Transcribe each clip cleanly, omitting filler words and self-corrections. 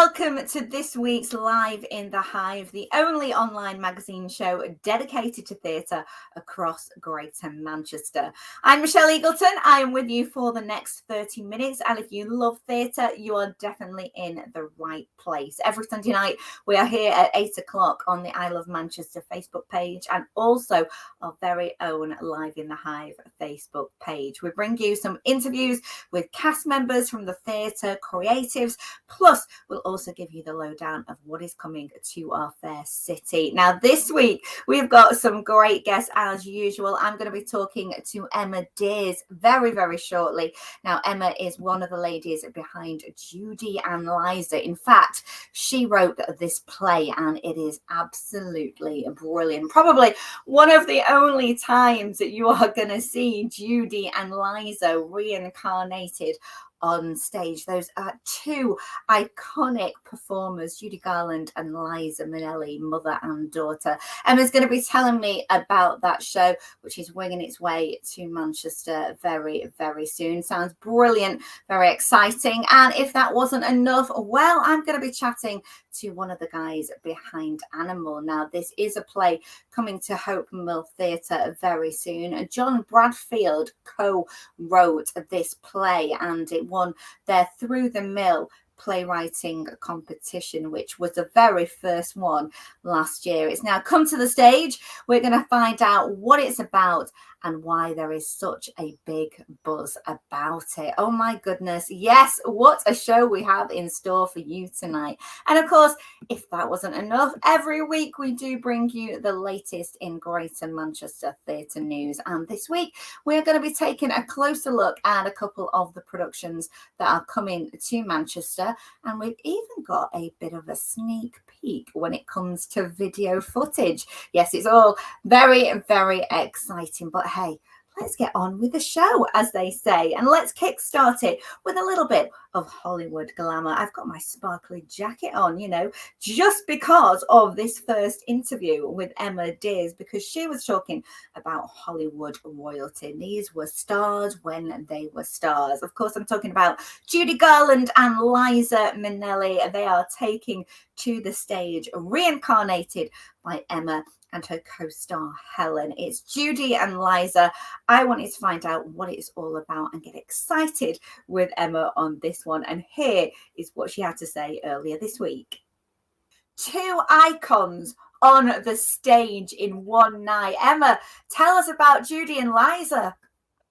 welcome to this week's Live in the Hive, the only online magazine show dedicated to theatre across Greater Manchester. I'm Michelle Eagleton. I am with you for the next 30 minutes, and if you love theatre, you are definitely in the right place. Every Sunday night, we are here at 8 o'clock on the I Love Manchester Facebook page, and also our very own Live in the Hive Facebook page. We bring you some interviews with cast members from the theatre, creatives, plus we'll also give you the lowdown of what is coming to our fair city. Now, this week, we've got some great guests as usual. I'm going to be talking to Emma Dears very, very shortly. Now, Emma is one of the ladies behind Judy and Liza. In fact, she wrote this play and it is absolutely brilliant. Probably one of the only times that you are going to see Judy and Liza reincarnated on stage. Those are two iconic performers, Judy Garland and Liza Minnelli, mother and daughter. Emma's going to be telling me about that show, which is winging its way to Manchester very, very soon. Sounds brilliant, very exciting. And if that wasn't enough, well, I'm going to be chatting to one of the guys behind Animal. Now, this is a play coming to Hope Mill Theatre very soon. Jon Bradfield co-wrote this play, and it won their Through the Mill playwriting competition, which was the very first one last year. It's now come to the stage. We're going to find out what it's about and why there is such a big buzz about it. Oh my goodness. Yes, what a show we have in store for you tonight. And of course, if that wasn't enough, every week we do bring you the latest in Greater Manchester theatre news. And this week, we're going to be taking a closer look at a couple of the productions that are coming to Manchester. And we've even got a bit of a sneak peek when it comes to video footage. Yes, it's all very, very exciting. But hey, let's get on with the show, as they say, and let's kickstart it with a little bit of Hollywood glamour. I've got my sparkly jacket on, you know, just because of this first interview with Emma Dears, because she was talking about Hollywood royalty. These were stars when they were stars. Of course, I'm talking about Judy Garland and Liza Minnelli. They are taking to the stage, reincarnated by Emma and her co-star Helen. It's Judy and Liza. I wanted to find out what it's all about and get excited with Emma on this one. And here is what she had to say earlier this week. Two icons on the stage in one night. Emma, tell us about Judy and Liza.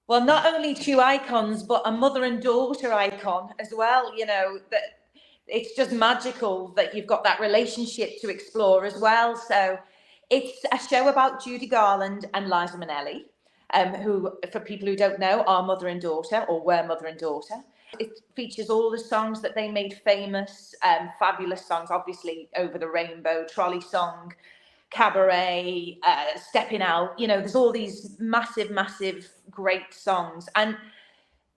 Well, not only two icons, but a mother and daughter icon as well. You know, that it's just magical that you've got that relationship to explore as well. So it's a show about Judy Garland and Liza Minnelli, who, for people who don't know, are mother and daughter, or were mother and daughter. It features all the songs that they made famous, fabulous songs, obviously, Over the Rainbow, Trolley Song, Cabaret, Stepping Out. You know, there's all these massive, massive, great songs. And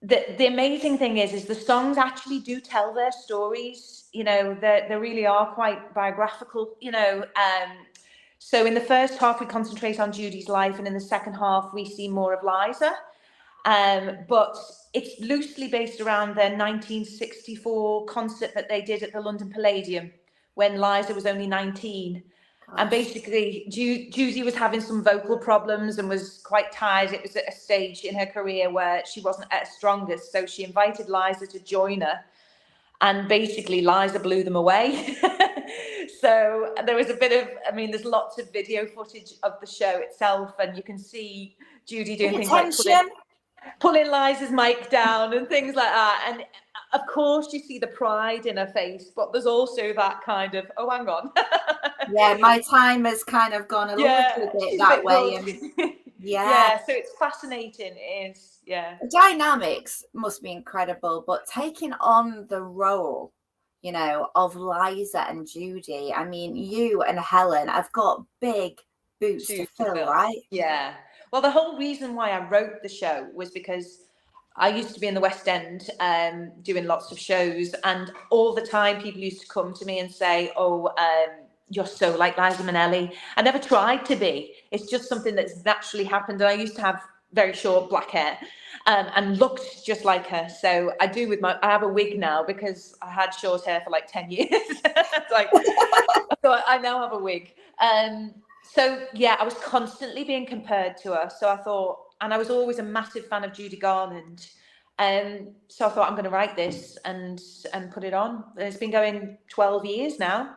the amazing thing is the songs actually do tell their stories. You know, they really are quite biographical, you know. So in the first half, we concentrate on Judy's life, and in the second half, we see more of Liza. But it's loosely based around their 1964 concert that they did at the London Palladium when Liza was only 19. Gosh. And basically, Judy was having some vocal problems and was quite tired. It was at a stage in her career where she wasn't at her strongest. So she invited Liza to join her. And basically, Liza blew them away. So there was a bit of, I mean, there's lots of video footage of the show itself, and you can see Judy doing things like pulling Liza's mic down and things like that. And of course, you see the pride in her face, but there's also that kind of, oh, hang on. Yeah, my time has kind of gone a little bit that way. And yeah, so it's fascinating. It is, yeah. The dynamics must be incredible, but taking on the role, you know, of Liza and Judy, I mean, you and Helen have got big boots to fill, right? Yeah. Well, the whole reason why I wrote the show was because I used to be in the West End doing lots of shows, and all the time people used to come to me and say, oh, you're so like Liza Minnelli. I never tried to be. It's just something that's naturally happened. And I used to have very short black hair, and looked just like her. So I have a wig now because I had short hair for like 10 years. So I now have a wig. So yeah, I was constantly being compared to her. So I thought, and I was always a massive fan of Judy Garland. So I thought, I'm going to write this and put it on. It's been going 12 years now.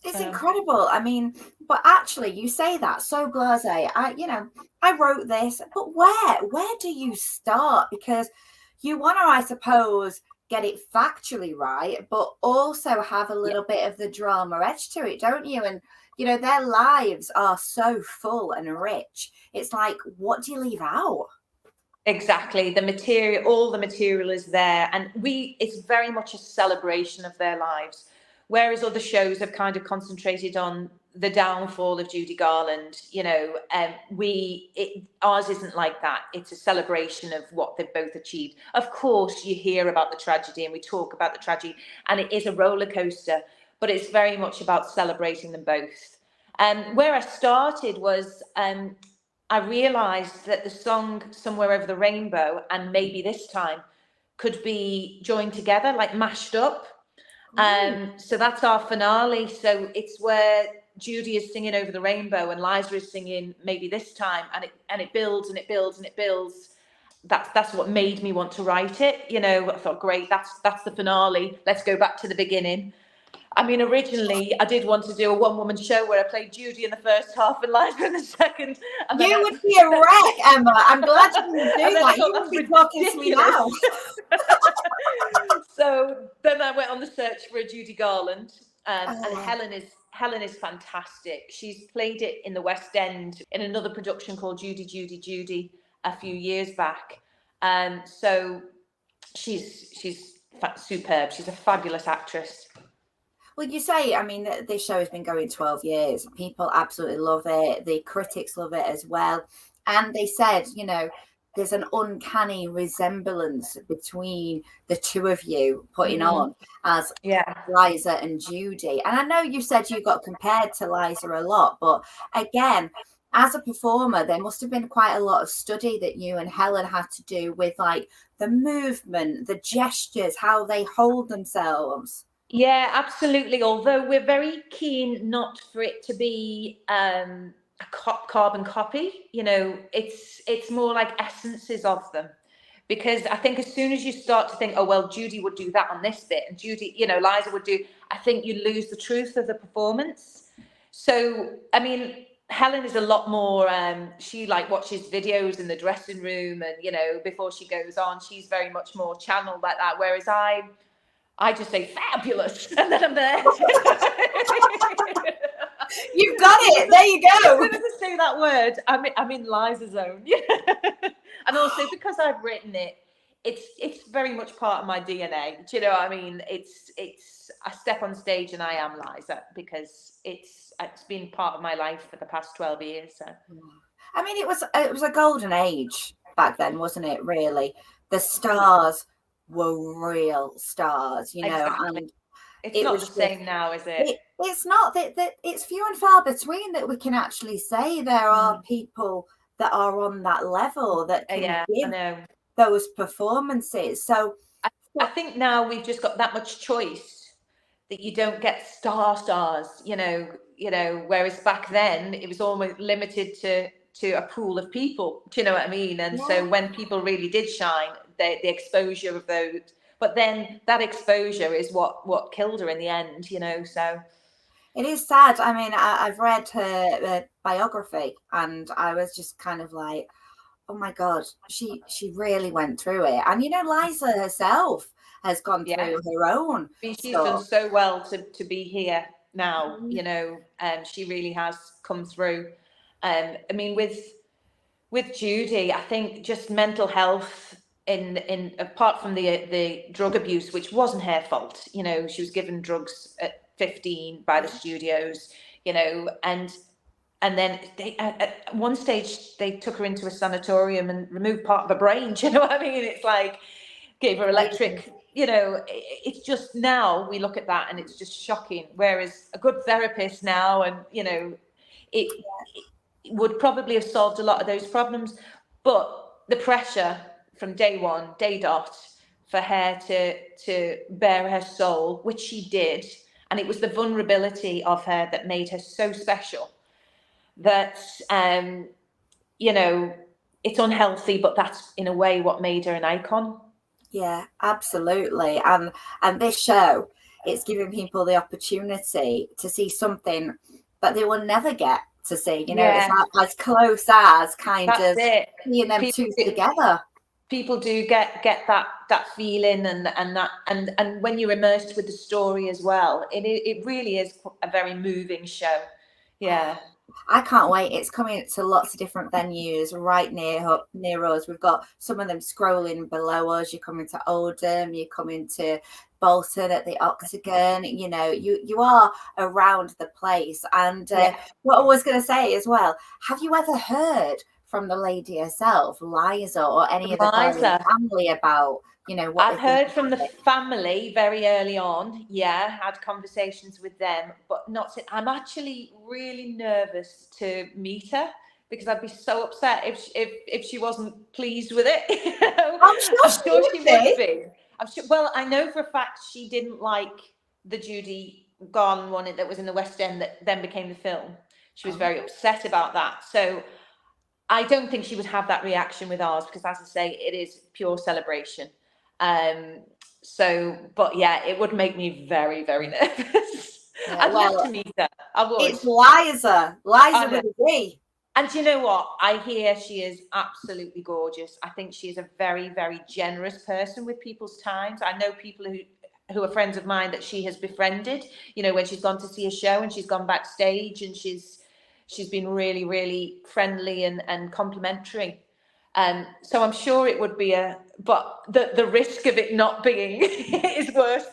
It's incredible. I mean, but actually, you say that so blasé. I wrote this, but where do you start? Because you want to, I suppose, get it factually right, but also have a little bit of the drama edge to it, don't you? And their lives are so full and rich. It's like, what do you leave out? Exactly. All the material is there, and it's very much a celebration of their lives. Whereas other shows have kind of concentrated on the downfall of Judy Garland, ours isn't like that. It's a celebration of what they've both achieved. Of course, you hear about the tragedy and we talk about the tragedy, and it is a roller coaster, but it's very much about celebrating them both. Where I started was, I realised that the song Somewhere Over the Rainbow and Maybe This Time could be joined together, like mashed up. So that's our finale. So it's where Judy is singing Over the Rainbow and Liza is singing Maybe This Time, and it builds and it builds and it builds. That's what made me want to write it. I thought, great, that's the finale. Let's go back to the beginning. I mean, originally I did want to do a one-woman show where I played Judy in the first half and Liza in the second. And you would be a wreck, Emma. I'm glad you didn't do that. You would be talking to me now. So then I went on the search for a Judy Garland, and Helen is fantastic. She's played it in the West End in another production called Judy, Judy, Judy a few years back. So she's superb. She's a fabulous actress. Well, you say, I mean, this show has been going 12 years. People absolutely love it. The critics love it as well. And they said, there's an uncanny resemblance between the two of you putting on as Liza and Judy. And I know you said you got compared to Liza a lot, but again, as a performer, there must have been quite a lot of study that you and Helen had to do with like the movement, the gestures, how they hold themselves. Yeah, absolutely. Although we're very keen not for it to be a carbon copy, it's more like essences of them. Because I think as soon as you start to think, oh, well, Judy would do that on this bit and Judy, Liza would do, I think you lose the truth of the performance. So, I mean, Helen is a lot more, she like watches videos in the dressing room and, before she goes on, she's very much more channeled like that. Whereas I just say fabulous, and then I'm there. You've got it. There you go. As soon as I say that word, I'm in Liza's zone. And also because I've written it, it's very much part of my DNA. Do you know what I mean? It's I step on stage and I am Liza because it's been part of my life for the past 12 years. So. I mean, it was a golden age back then, wasn't it? Really, the stars were real stars, Exactly. and It's it not was the same now, is it? It's not that it's few and far between that we can actually say there are people that are on that level that can I give know. those performances. So I think now we've just got that much choice that you don't get stars, whereas back then it was almost limited to a pool of people. Do you know what I mean? And so when people really did shine, the exposure of those, but then that exposure is what killed her in the end, so. It is sad. I mean, I've read her biography, and I was just kind of like, oh my God, she really went through it. And, Liza herself has gone through her own. She's done so well to be here now, and she really has come through. I mean, with Judy, I think just mental health in apart from the drug abuse, which wasn't her fault, she was given drugs at 15 by the studios, and then they at one stage they took her into a sanatorium and removed part of her brain. Do you know what I mean? It's like gave her electric. It's just now we look at that and it's just shocking. Whereas a good therapist now, and it would probably have solved a lot of those problems, but the pressure from day one, day dot, for her to bare her soul, which she did, and it was the vulnerability of her that made her so special. That it's unhealthy, but that's in a way what made her an icon. Yeah, absolutely. And this show, it's giving people the opportunity to see something that they will never get to see. It's as close as kind of seeing them two together. People do get that feeling and when you're immersed with the story as well, it really is a very moving show. Yeah. I can't wait. It's coming to lots of different venues right near us. We've got some of them scrolling below us. You're coming to Oldham, you're coming to Bolton at the Octagon. You are around the place. And what I was going to say as well, have you ever heard from the lady herself, Liza, or any of the family about what I've heard from the family very early on. Had conversations with them, but not. I'm actually really nervous to meet her because I'd be so upset if she wasn't pleased with it. I'm sure she would be. I'm sure. Well, I know for a fact she didn't like the Judy Garland one that was in the West End that then became the film. She was very upset about that. So I don't think she would have that reaction with ours because, as I say, it is pure celebration. But it would make me very, very nervous. I'd love to meet her. I would. It's Liza with a D. And you know what? I hear she is absolutely gorgeous. I think she is a very, very generous person with people's times. I know people who are friends of mine that she has befriended, when she's gone to see a show and she's gone backstage and she's been really, really friendly and complimentary. So I'm sure it would be but the risk of it not being is worse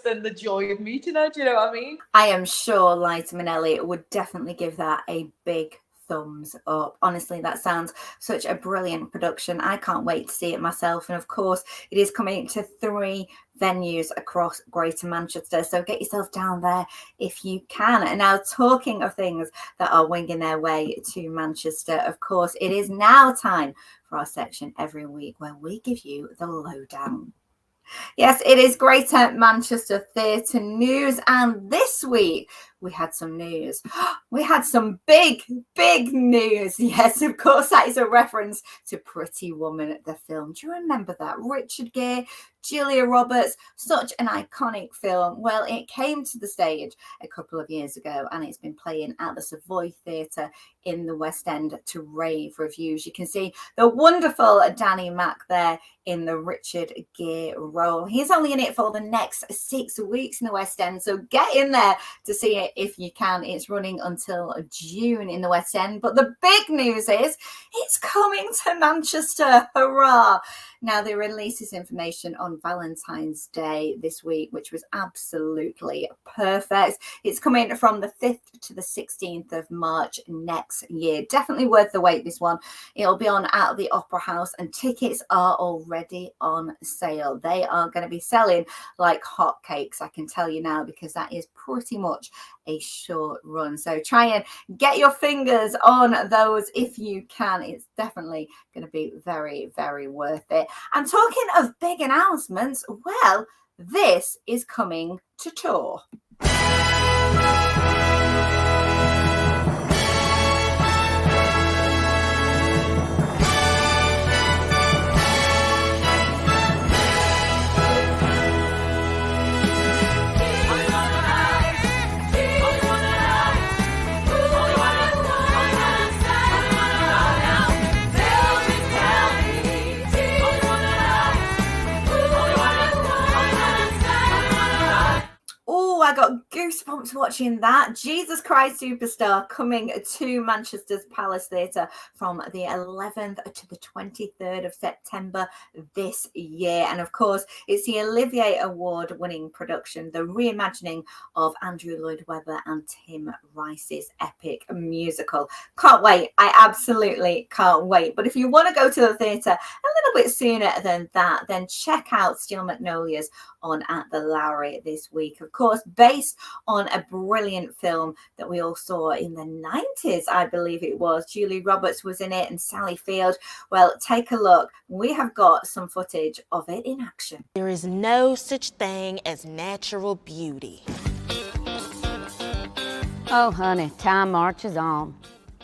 than the joy of meeting her. Do you know what I mean? I am sure Liza Minnelli would definitely give that a big thumbs up. Honestly, that sounds such a brilliant production. I can't wait to see it myself. And of course, it is coming to 3 venues across Greater Manchester. So get yourself down there if you can. And now, talking of things that are winging their way to Manchester, of course, it is now time for our section every week where we give you the lowdown. Yes, it is Greater Manchester Theatre News, and this week we had some news. We had some big news. Yes, of course, that is a reference to Pretty Woman, the film. Do you remember that? Richard Gere, Julia Roberts, such an iconic film. Well, it came to the stage a couple of years ago, and it's been playing at the Savoy Theatre in the West End to rave reviews. You can see the wonderful Danny Mac there in the Richard Gere role. He's only in it for the next 6 weeks in the West End, so get in there to see it it if you can. It's running until June in the West End. But the big news is it's coming to Manchester. Hurrah! Now, they released this information on Valentine's Day this week, which was absolutely perfect. It's coming from the 5th to the 16th of March next year. Definitely worth the wait, this one. It'll be on at the Opera House, and tickets are already on sale. They are going to be selling like hotcakes, I can tell you now, because that is pretty much a short run. So try and get your fingers on those if you can. It's definitely going to be very, very worth it. And talking of big announcements, well, this is coming to tour. I got goosebumps watching that. Jesus Christ Superstar coming to Manchester's Palace Theatre from the 11th to the 23rd of September this year. And of course, it's the Olivier Award winning production, the reimagining of Andrew Lloyd Webber and Tim Rice's epic musical. Can't wait. I absolutely can't wait. But if you want to go to the theatre a little bit sooner than that, then check out Steel Magnolias on at the Lowry this week. Of course, based on a brilliant film that we all saw in the 90s, I believe it was. Julie Roberts was in it and Sally Field. Well, take a look. We have got some footage of it in action. There is no such thing as natural beauty. Oh, honey, time marches on.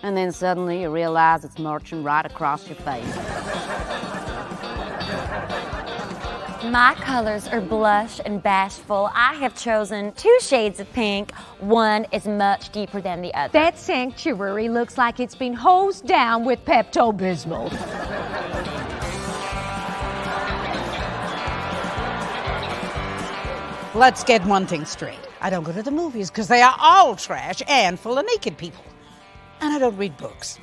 And then suddenly you realize it's marching right across your face. My colors are blush and bashful. I have chosen 2 shades of pink. One is much deeper than the other. That sanctuary looks like it's been hosed down with Pepto-Bismol. Let's get one thing straight. I don't go to the movies because they are all trash and full of naked people. And I don't read books.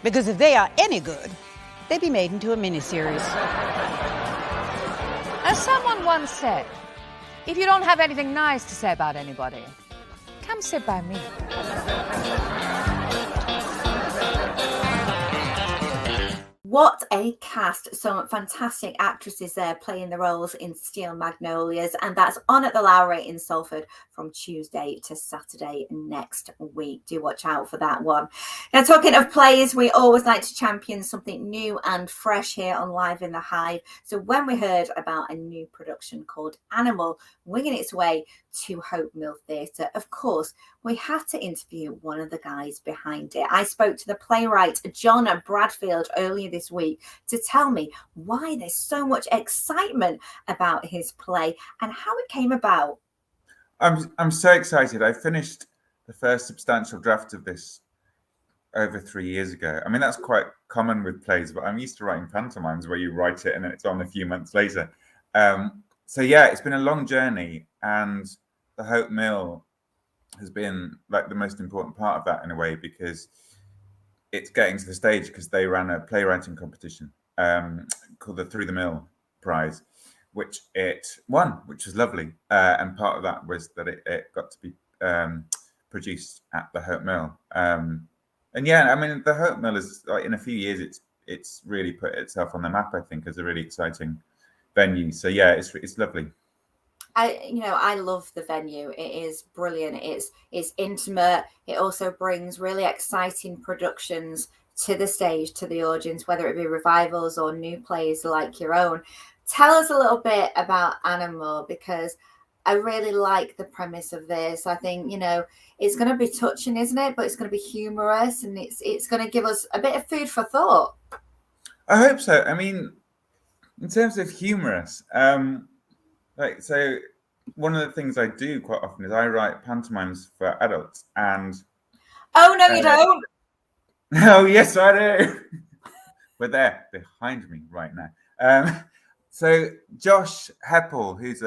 Because if they are any good, they'd be made into a miniseries. As someone once said, if you don't have anything nice to say about anybody, come sit by me. What a cast. Some fantastic actresses there playing the roles in Steel Magnolias, and that's on at the Lowry in Salford from Tuesday to Saturday next week. Do watch out for that one. Now, talking of plays, we always like to champion something new and fresh here on Live in the Hive. So when we heard about a new production called Animal winging its way to Hope Mill Theatre, of course, we had to interview one of the guys behind it. I spoke to the playwright Jon Bradfield earlier this week to tell me why there's so much excitement about his play and how it came about. I'm so excited. I finished the first substantial draft of this over 3 years ago. I mean, that's quite common with plays, but I'm used to writing pantomimes where you write it and then it's on a few months later. So yeah, it's been a long journey, and the Hope Mill has been like the most important part of that in a way, because it's getting to the stage because they ran a playwriting competition called the Through the Mill Prize, which it won, which was lovely. And part of that was that it got to be produced at the Hope Mill. And yeah, I mean, the Hope Mill is, like, in a few years, it's really put itself on the map, I think, as a really exciting venue. So yeah, it's lovely. I love the venue. It is brilliant. It's intimate. It also brings really exciting productions to the stage, to the audience, whether it be revivals or new plays like your own. Tell us a little bit about Animal, because I really like the premise of this. I think, it's going to be touching, isn't it? But it's going to be humorous, and it's going to give us a bit of food for thought. I hope so. I mean, in terms of humorous, so one of the things I do quite often is I write pantomimes for adults, and oh no, you don't. Oh yes, I do. We're there behind me right now. So Josh Heppel, who's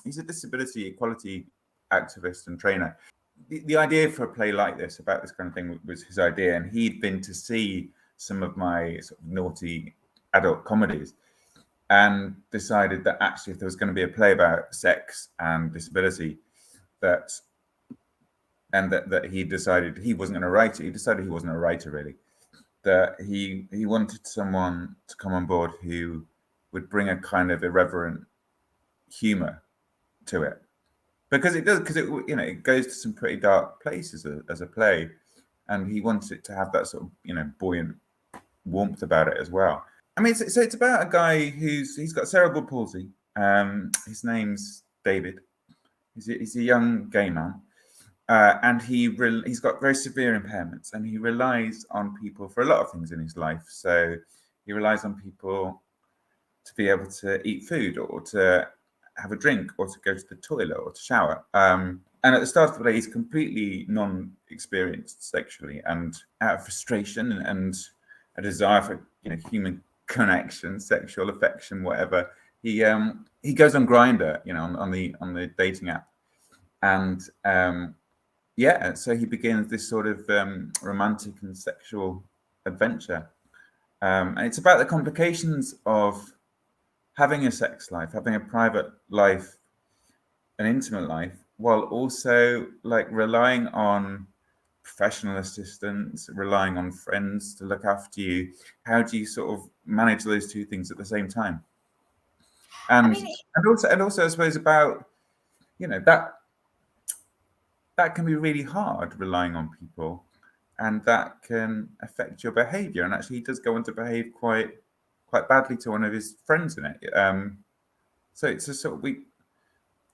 he's a disability equality activist and trainer, the idea for a play like this, about this kind of thing, was his idea, and he'd been to see some of my sort of naughty adult comedies and decided that actually if there was going to be a play about sex and disability, that he decided he wasn't going to write it. He decided he wasn't a writer, really. That he wanted someone to come on board who would bring a kind of irreverent humor to it, because it does, because it goes to some pretty dark places as a play, and he wanted it to have that sort of buoyant warmth about it as well. I mean, so it's about a guy he's got cerebral palsy. His name's David. He's a young gay man. And he's got very severe impairments, and he relies on people for a lot of things in his life. So he relies on people to be able to eat food, or to have a drink, or to go to the toilet, or to shower. And at the start of the play, he's completely non-experienced sexually, and out of frustration and a desire for human connection, sexual affection, whatever, he goes on Grindr, on the dating app, and so he begins this sort of romantic and sexual adventure. And it's about the complications of having a sex life, having a private life, an intimate life, while also relying on professional assistance, relying on friends to look after you. How do you sort of manage those two things at the same time? And also I suppose about that can be really hard, relying on people, and that can affect your behaviour. And actually, he does go on to behave quite badly to one of his friends in it. So it's a sort of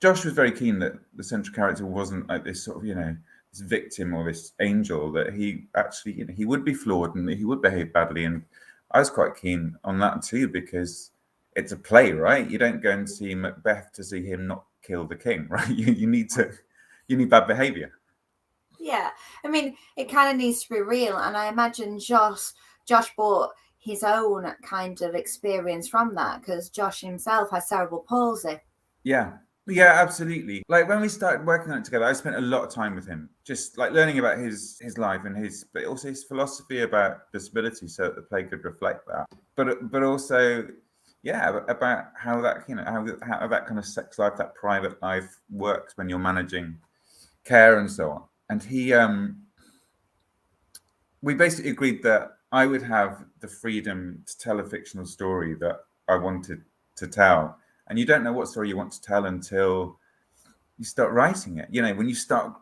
Josh was very keen that the central character wasn't like this sort of this victim or this angel, that he actually he would be flawed and that he would behave badly. And I was quite keen on that too, because it's a play, right? You don't go and see Macbeth to see him not kill the king, right? You need bad behavior. Yeah, I mean, it kind of needs to be real, and I imagine Josh brought his own kind of experience from that, because Josh himself has cerebral palsy. Yeah, absolutely. Like when we started working on it together, I spent a lot of time with him, just learning about his life and but also his philosophy about disability, so that the play could reflect that. But also, about how that how that kind of sex life, that private life, works when you're managing care and so on. And we basically agreed that I would have the freedom to tell a fictional story that I wanted to tell. And you don't know what story you want to tell until you start writing it. When you start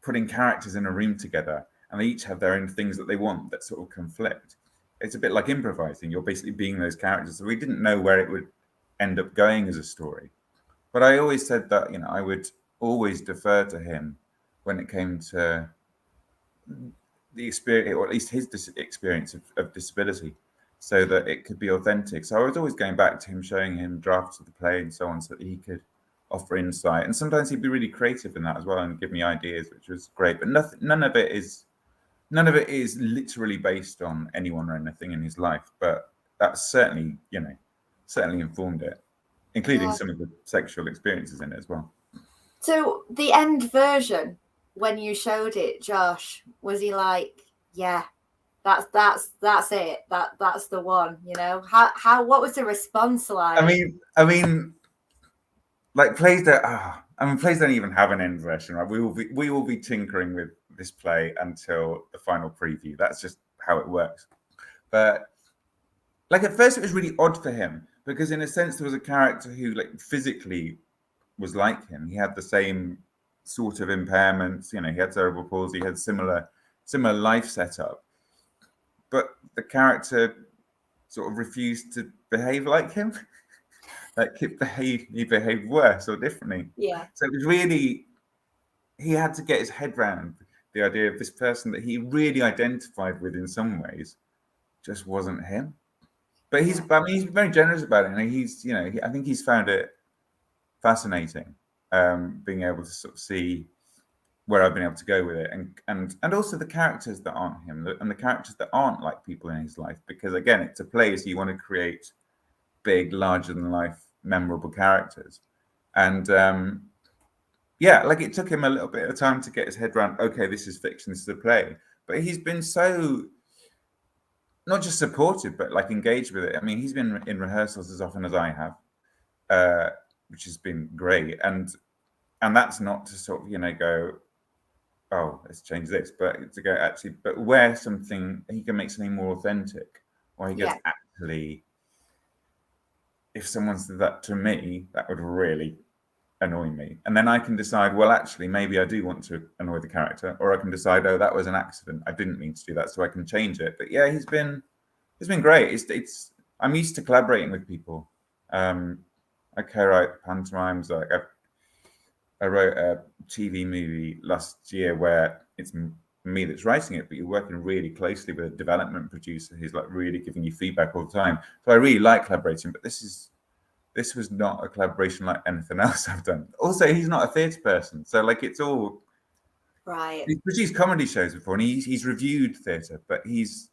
putting characters in a room together and they each have their own things that they want that sort of conflict, it's a bit like improvising. You're basically being those characters. So we didn't know where it would end up going as a story. But I always said that, I would always defer to him when it came to the experience, or at least his experience of disability, so that it could be authentic. So I was always going back to him, showing him drafts of the play and so on, so that he could offer insight. And sometimes he'd be really creative in that as well and give me ideas, which was great. But none of it is literally based on anyone or anything in his life. But that certainly informed it, including some of the sexual experiences in it as well. So the end version, when you showed it, Josh, was he like, yeah, that's it, that's the one? What was the response like? I mean, like plays don't even have an end version, right? We will be tinkering with this play until the final preview. That's just how it works. But at first it was really odd for him, because in a sense there was a character who physically was like him. He had the same sort of impairments, he had cerebral palsy, he had similar life setup, but the character sort of refused to behave like him. He behaved worse or differently. Yeah. So it was really, he had to get his head round the idea of this person that he really identified with in some ways just wasn't him. But he's very generous about it, and I think he's found it fascinating, being able to sort of see where I've been able to go with it, and also the characters that aren't him, and the characters that aren't like people in his life, because again, it's a play, so you want to create big, larger than life, memorable characters, and yeah, like it took him a little bit of time to get his head around, okay, this is fiction, this is a play. But he's been so not just supportive, but like engaged with it. I mean, he's been in rehearsals as often as I have, which has been great. And that's not to sort of, you know, go, oh, let's change this, but to go actually, but where something, he can make something more authentic, or he goes, actually, if someone said that to me, that would really annoy me. And then I can decide, well, actually, maybe I do want to annoy the character, or I can decide, oh, that was an accident. I didn't mean to do that, so I can change it. But yeah, he's been great. It's I'm used to collaborating with people. I co-write pantomimes. Like I wrote a TV movie last year where it's me that's writing it, but you're working really closely with a development producer who's like really giving you feedback all the time. So I really like collaborating, but this was not a collaboration like anything else I've done. Also, he's not a theatre person, so like it's all right. He's produced comedy shows before, and he's reviewed theatre, but he's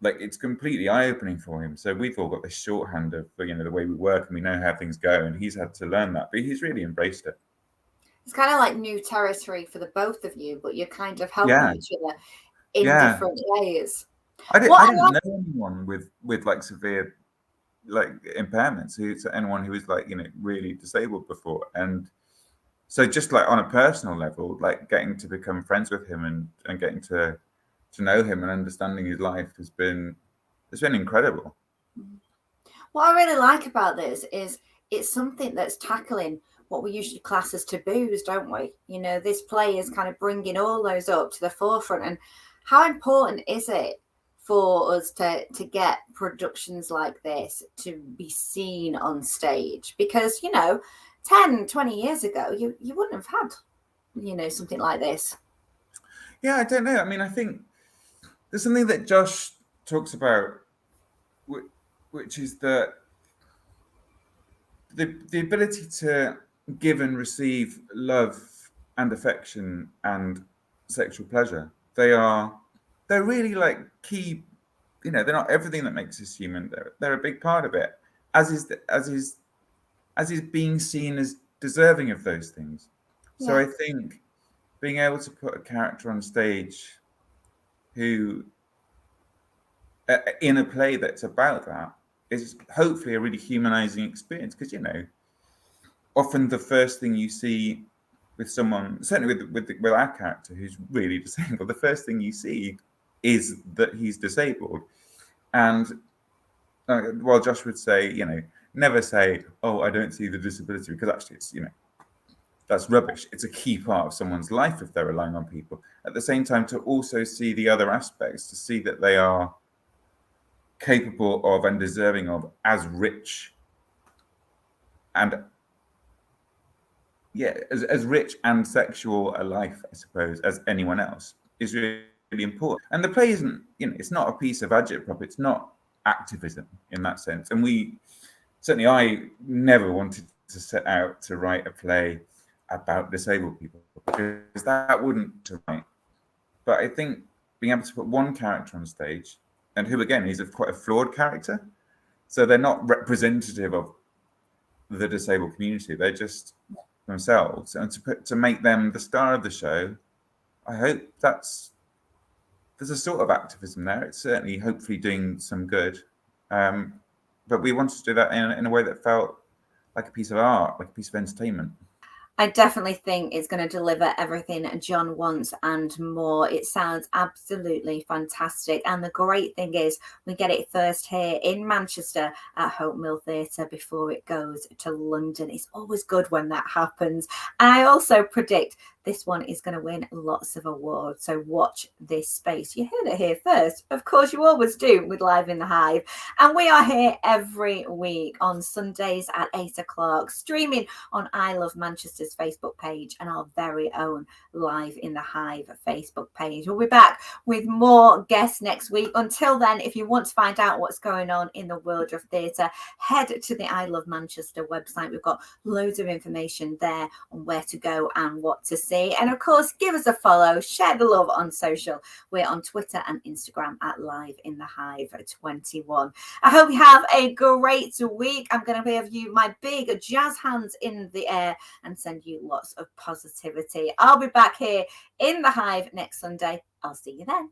like, it's completely eye-opening for him. So we've all got this shorthand of, you know, the way we work, and we know how things go, and he's had to learn that, but he's really embraced it. It's kind of like new territory for the both of you, but you're kind of helping each other in different ways. I didn't know anyone with like severe like impairments, anyone who was like, you know, really disabled before. And so just like on a personal level, like getting to become friends with him and getting to know him and understanding his life has been incredible. What I really like about this is it's something that's tackling what we usually class as taboos, don't we? You know, this play is kind of bringing all those up to the forefront. And how important is it for us to get productions like this to be seen on stage? Because, you know, 10, 20 years ago, you wouldn't have had, you know, something like this. Yeah, I don't know. I mean, I think there's something that Josh talks about, which is that the ability to give and receive love and affection and sexual pleasure. They're really like key, you know, they're not everything that makes us human. They're a big part of it, as is being seen as deserving of those things. Yeah. So I think being able to put a character on stage who in a play that's about that is hopefully a really humanizing experience, because, you know, often the first thing you see with someone, certainly with our character who's really disabled, the first thing you see is that he's disabled. And while Josh would say, you know, never say, oh, I don't see the disability, because actually it's, you know, that's rubbish. It's a key part of someone's life if they're relying on people. At the same time, to also see the other aspects, to see that they are capable of and deserving of as rich and as rich and sexual a life, I suppose, as anyone else, is really, really important. And the play isn't, you know, it's not a piece of agitprop. It's not activism in that sense. And I never wanted to set out to write a play about disabled people, because that wouldn't write. But I think being able to put one character on stage, and who again is quite a flawed character, so they're not representative of the disabled community. They're just themselves, and to make them the star of the show, I hope there's a sort of activism there. It's certainly hopefully doing some good, but we wanted to do that in a way that felt like a piece of art, like a piece of entertainment. I definitely think it's going to deliver everything Jon wants and more. It sounds absolutely fantastic. And the great thing is we get it first here in Manchester at Hope Mill Theatre before it goes to London. It's always good when that happens. And I also predict this one is going to win lots of awards. So watch this space. You heard it here first. Of course, you always do with Live in the Hive. And we are here every week on Sundays at 8 o'clock, streaming on I Love Manchester's Facebook page and our very own Live in the Hive Facebook page. We'll be back with more guests next week. Until then, if you want to find out what's going on in the world of theatre, head to the I Love Manchester website. We've got loads of information there on where to go and what to see. And of course, give us a follow, share the love on social. We're on Twitter and Instagram at Live in the Hive 21. I hope you have a great week. I'm going to give you my big jazz hands in the air and send send you lots of positivity. I'll be back here in the Hive next Sunday. I'll see you then.